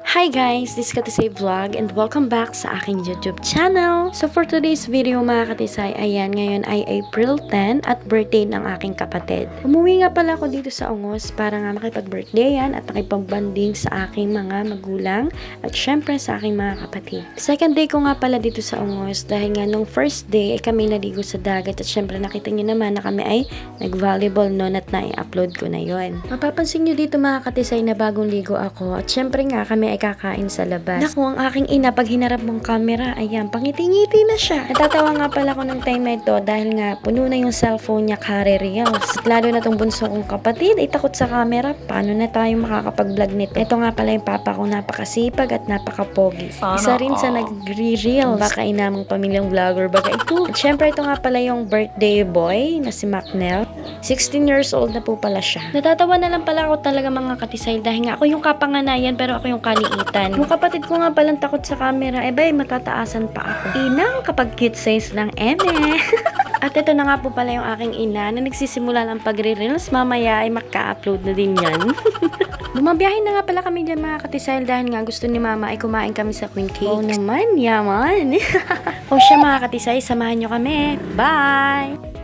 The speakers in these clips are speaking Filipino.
Hi guys, this is Katisay Vlog and welcome back sa aking YouTube channel. So for today's video mga katisay, ayan, ngayon ay April 10 at birthday ng aking kapatid. Umuwi nga pala ako dito sa Ongos para nga makipag-birthdayan at makipag-banding sa aking mga magulang at syempre sa aking mga kapatid. Second day ko nga pala dito sa Ongos dahil nga nung first day ay kami naligo sa dagat at syempre nakita nyo naman na kami ay nag-volleyball noon at na-upload ko na yon. Mapapansin nyo dito mga katisay na bagong ligo ako at syempre nga kami ay kakain sa labas. Naku, ang aking ina pag hinarap mong camera, ayan, pangiti-ngiti na siya. Natatawa nga pala ako ng time na ito dahil nga puno na yung cellphone niya kare reels. At lalo na tong bunso kong kapatid ay takot sa camera. Paano na tayo makakapag-vlog nito? Ito nga pala yung papa ko, napakasipag at napakapogi. Isa rin sa nagre-reels. Baka inamang pamilyang vlogger, baka ito. At syempre ito nga pala yung birthday boy na si Macnell. 16 years old na po pala siya. Natatawa na lang pala ako talaga mga katisay dahil nga ako yung kapanganayan pero ako yung kaliitan. Yung kapatid ko nga palang takot sa camera, bay, matataasan pa ako. Inang kapag cute size ng eme. At ito na nga po pala yung aking ina na nagsisimula ng pagre-reels. Mamaya ay maka-upload na din yan. Bumabiyahin na nga pala kami dyan mga katisay dahil nga gusto ni mama ay kumain kami sa Queen Cakes. Oh naman, yaman. O siya mga katisay, samahan nyo kami. Bye!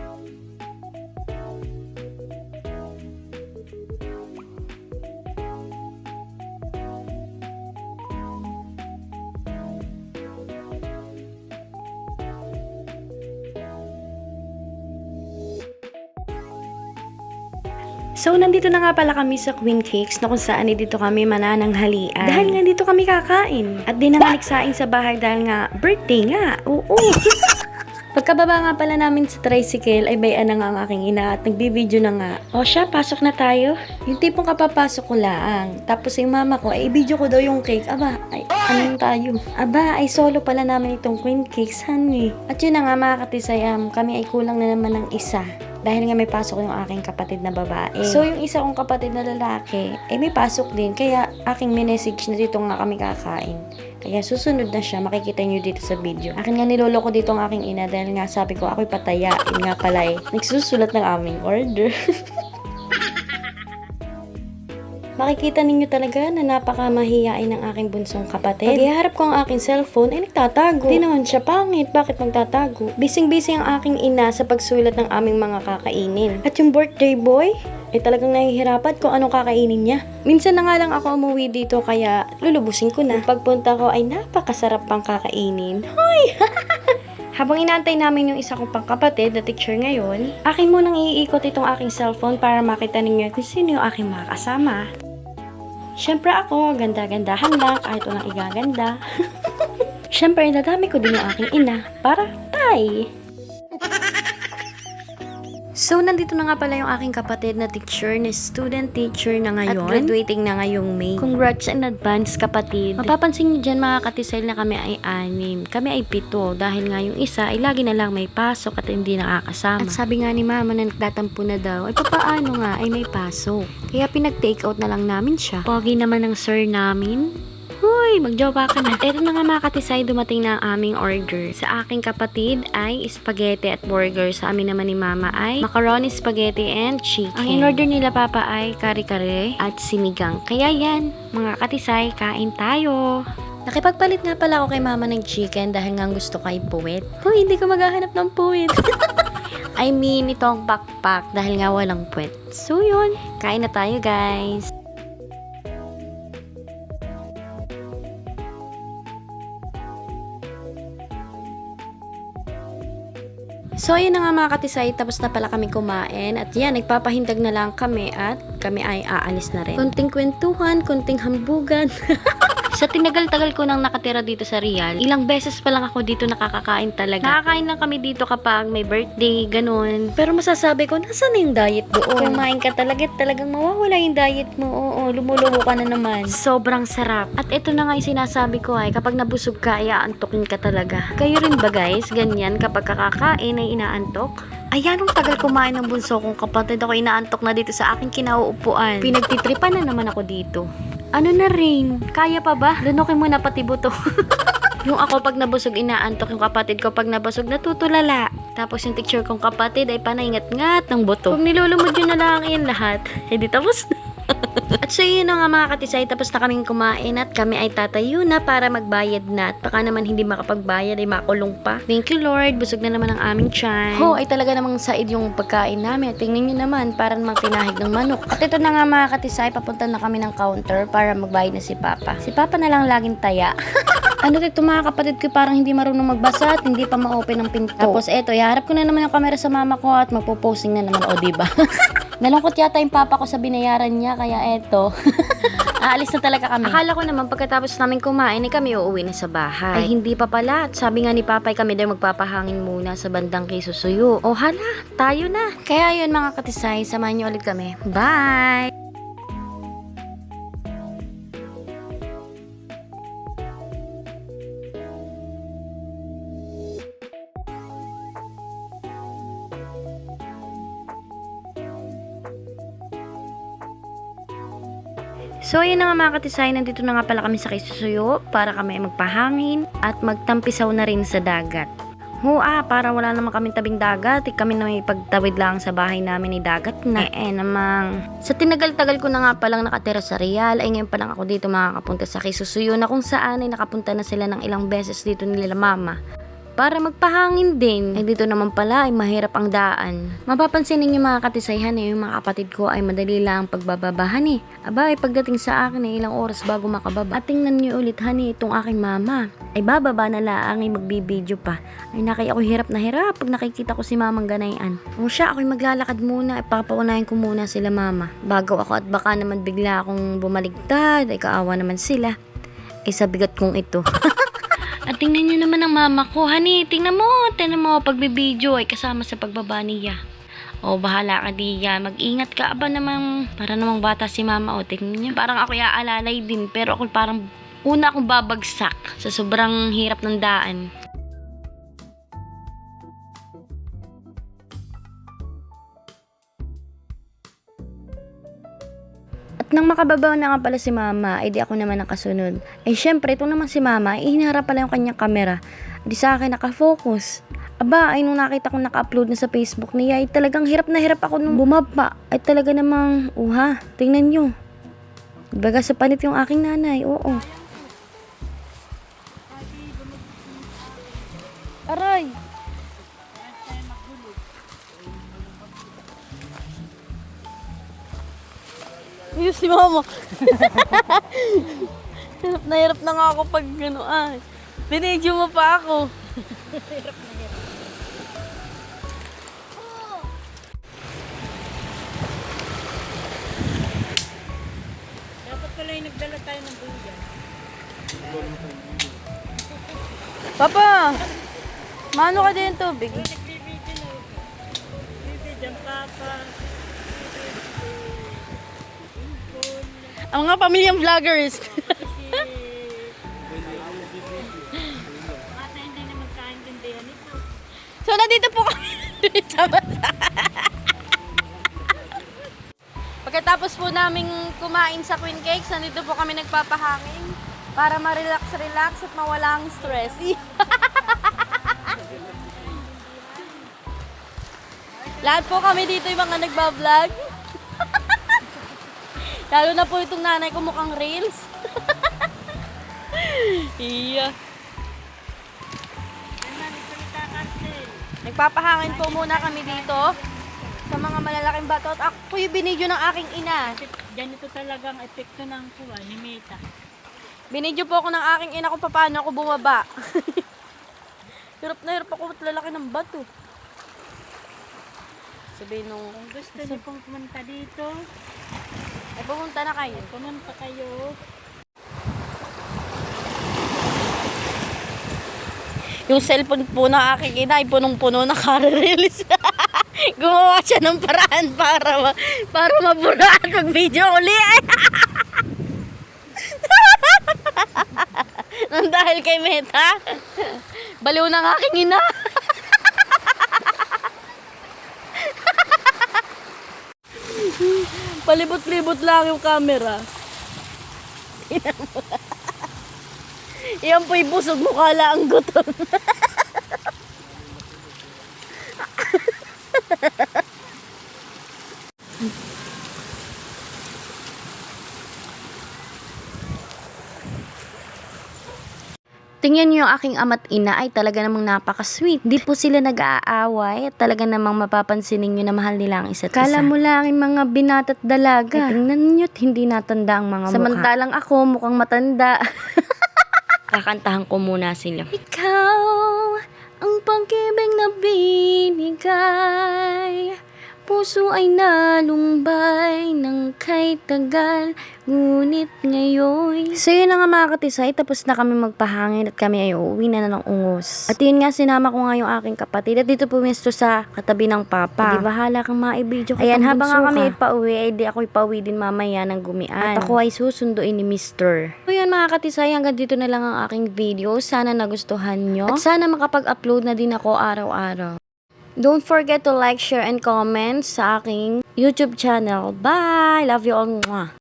So, nandito na nga pala kami sa Queen Cakes na kung saan dito kami manananghalian. Dahil nga dito kami kakain. At di na nga nagsaing sa bahay dahil nga birthday nga. Oo. Pagkababa nga pala namin sa tricycle, ay bayan na nga ang aking ina at nagbibideo na nga. O siya, pasok na tayo. Yung tipong kapapasok ko lang. Tapos yung mama ko, ay video ko daw yung cake. Aba, ay anong tayo? Aba, ay solo pala namin itong Queen Cakes, honey. At yun na nga mga katisayam, kami ay kulang na naman ng isa. Dahil nga may pasok yung aking kapatid na babae. So, yung isa kong kapatid na lalaki, may pasok din. Kaya, aking minessage na dito nga kami kakain. Kaya, susunod na siya. Makikita nyo dito sa video. Akin nga niloloko dito ang aking ina dahil nga sabi ko, ako'y pataya. Yun nga pala nagsusulat ng aming order. Makikita ninyo talaga na napakamahiyain ng aking bunsong kapatid. Pag iharap ko ang aking cellphone, ay nagtatago. Di naman siya pangit. Bakit magtatago? Bising-busy ang aking ina sa pagsulat ng aming mga kakainin. At yung birthday boy, ay talagang nahihirapan kung anong kakainin niya. Minsan na nga lang ako umuwi dito kaya lulubusin ko na. Pagpunta ko ay napakasarap pang kakainin. Hoy! Habang inaantay namin yung isa kong pangkapatid na teacher ngayon, akin munang iikot itong aking cellphone para makita ninyo kung sino yung aking mga kasama. Siyempre ako, ganda-gandahan lang kahit walang igaganda. Siyempre, nadami ko din yung aking ina para tay. So, nandito na nga pala yung aking kapatid na teacher, na student teacher na ngayon. At graduating na ngayong May. Congrats in advance, kapatid. Mapapansin niyo dyan mga katisel na kami ay 6. Kami ay 7 dahil nga yung isa ay lagi na lang may pasok at hindi nakakasama. At sabi nga ni mama na nagtatampo na daw, ay papaano nga ay may pasok. Kaya pinag-take out na lang namin siya. Pogi naman ng sir namin. Hoy, magjowa ka na. Eto na nga mga katisay, dumating na ang aming order. Sa aking kapatid ay spaghetti at burger. Sa amin naman ni mama ay macaroni, spaghetti, and chicken. Ang in-order nila papa ay kare-kare at sinigang. Kaya yan, mga katisay, kain tayo. Nakipagpalit nga pala ako kay mama ng chicken dahil nga gusto ko ay puwet. Hoy, hindi ko maghahanap ng puwet. I mean, itong pakpak dahil nga walang puwet. So yun, kain na tayo guys. So, ayun na nga mga katisay, tapos na pala kami kumain. At yan, nagpapahindag na lang kami at kami ay aalis na rin. Konting kwentuhan, konting hambugan. Sa tinagal-tagal ko nang nakatira dito sa Real, ilang beses pa lang ako dito nakakakain talaga. Nakakain lang kami dito kapag may birthday, ganun. Pero masasabi ko, nasaan na yung diet doon? Kumain ka talagang mawawala yung diet mo. Oo, lumulubo ka na naman. Sobrang sarap. At ito na nga yung sinasabi ko ay, kapag nabusog ka, ay aantokin ka talaga. Kayo rin ba guys? Ganyan, kapag kakakain ay inaantok? Ayan, ang tagal kumain ng bunso kong kapatid. Ako inaantok na dito sa aking kinauupuan. Pinagtitripan na naman ako dito. Ano na rin? Kaya pa ba? Lunukin mo na pati buto. Yung ako pag nabusog inaantok, yung kapatid ko pag nabusog natutulala. Tapos yung teacher kong kapatid ay panaingat-ngat ng buto. Kung nilulumod yun na lang yan lahat, hindi tapos na. At so yun na nga mga katisay, tapos na kaming kumain at kami ay tatayo na para magbayad na. At baka naman hindi makapagbayad ay makulong pa. Thank you Lord, busog na naman ang aming tiyan. Ho, ay talaga namang said yung pagkain namin. At tingnan nyo naman, para namang tinahig ng manok. At ito na nga mga katisay, papunta na kami ng counter para magbayad na si Papa. Si Papa na lang laging taya. Ano dito mga kapatid ko, parang hindi marunong magbasa at hindi pa ma-open ang pinto. Tapos eto, iharap ko na naman yung camera sa mama ko at magpo-posing na naman, o diba? Nalungkot yata yung papa ko sa binayaran niya, kaya eto. Aalis na talaga kami. Akala ko naman pagkatapos namin kumain, kami uuwi na sa bahay. Ay hindi pa pala. At sabi nga ni Papay, kami daw magpapahangin muna sa bandang kay Susuyo. O hala, tayo na. Kaya yun mga katisay, samahan niyo ulit kami. Bye! So yun na nga mga katisay, nandito na nga pala kami sa Kisusuyo para kami magpahangin at magtampisaw na rin sa dagat. Para wala naman kami tabing dagat, kami na may pagtawid lang sa bahay namin ni dagat na. Namang sa tinagal-tagal ko na nga palang nakatira sa Real, ay ngayon pa lang ako dito makakapunta sa Kisusuyo na kung saan ay nakapunta na sila ng ilang beses dito nila mama. Para magpahangin din. Ay dito naman pala ay mahirap ang daan. Mapapansin ninyo mga katisayhan yung mga kapatid ko ay madali lang pagbababahan Aba ay pagdating sa akin ay ilang oras bago makababa. At tingnan nyo ulit itong aking mama. Ay bababa na laang ay magbibideo pa. Ay nakay ako hirap na hirap pag nakikita ko si mamang ganayan. Kung siya ako'y maglalakad muna ay papaunahin ko muna sila mama. Bago ako at baka naman bigla akong bumaligtad ay kaawa naman sila. Ay sa bigat kong ito. At tingnan nyo naman ang mama ko. Tingnan mo, pagbibideo ay kasama sa pagbaba niya. O, bahala ka diya. Mag-ingat ka. Aba namang, para namang bata si mama. O, tingnan nyo. Parang ako iaalalay din. Pero ako parang una akong babagsak sa sobrang hirap ng daan. Nang makababaw na nga pala si mama, ay di ako naman nakasunod. Ay syempre, ito naman si mama, ay hinaharap pala yung kanyang kamera. Di sa akin nakafocus. Aba, ay nung nakita ko naka-upload na sa Facebook niya, ay talagang hirap na hirap ako nung bumaba. Ay talaga namang, tingnan nyo. Baga sa panit yung aking nanay, oo. Aray! Ayun si mama. Hirap na nga ako pag gano'n. Binidyo mo pa ako. Hirap na hirap. Dapat pala yung nagdala tayo ng buya. Papa! Mano ka din tubig? Nagbibidyo na. Nagbibidyo ang papa. Ang mga pamilyang vloggers. Ata hindi na magkaintindihan ito. So, nandito po kami. Pagkatapos po naming kumain sa Queen Cakes, nandito po kami nagpapahangin para ma-relax at mawala ang stress. Lahat po kami dito yung mga nagbablog. Lalo na po itong nanay ko mukhang reels. Iya. Nagpapahangin po muna kami dito sa mga malalaking bato. At ako yung binidyo ng aking ina. Ganito talagang epekto ng kuha ni Meta. Binidyo po ako ng aking ina kung paano ako bumaba. Hirap na hirap ako at lalaki ng bato. Sabihin nung... Kung gusto niyo pong pumunta dito, ay pumunta na kayo. pumunta kayo. Yung cellphone po ng aking ina ay punong-puno na kare-reels. Gumawa siya ng paraan para mabura at mag-video uli. Nang dahil kay Meta, baliw ng aking ina. Palibot-libot lang yung camera. Iyan po'y busog mo, kala ang gutom. Tingnan niyo yung aking ama't ina ay talaga namang napaka-sweet. Di po sila nag-aaway at talaga namang mapapansin ninyo na mahal nila ang isa't isa. Kala mo lang yung mga binata't dalaga. Tingnan niyo't hindi natanda ang mga mukha. Samantalang ako mukhang matanda. Kakantahan ko muna sila. Ikaw ang pag-ibig na binigay, puso ay nalumbay ng kay tagal, ngunit ngayon. So yun na nga mga katisay, tapos na kami magpahangin at kami ay uuwi na ng Ungos. At yun nga, sinama ko nga yung aking kapatid at dito pumesto sa katabi ng papa. Di bahala kang maibidyo ko. Ayan, habang nga kami ipauwi, ay di ako ipauwi din mamaya ng Gumian. At ako ay susunduin ni Mr. So yun mga katisay, hanggang dito na lang ang aking video. Sana nagustuhan nyo. At sana makapag-upload na din ako araw-araw. Don't forget to like, share, and comment sa aking YouTube channel. Bye! Love you all. Mwah!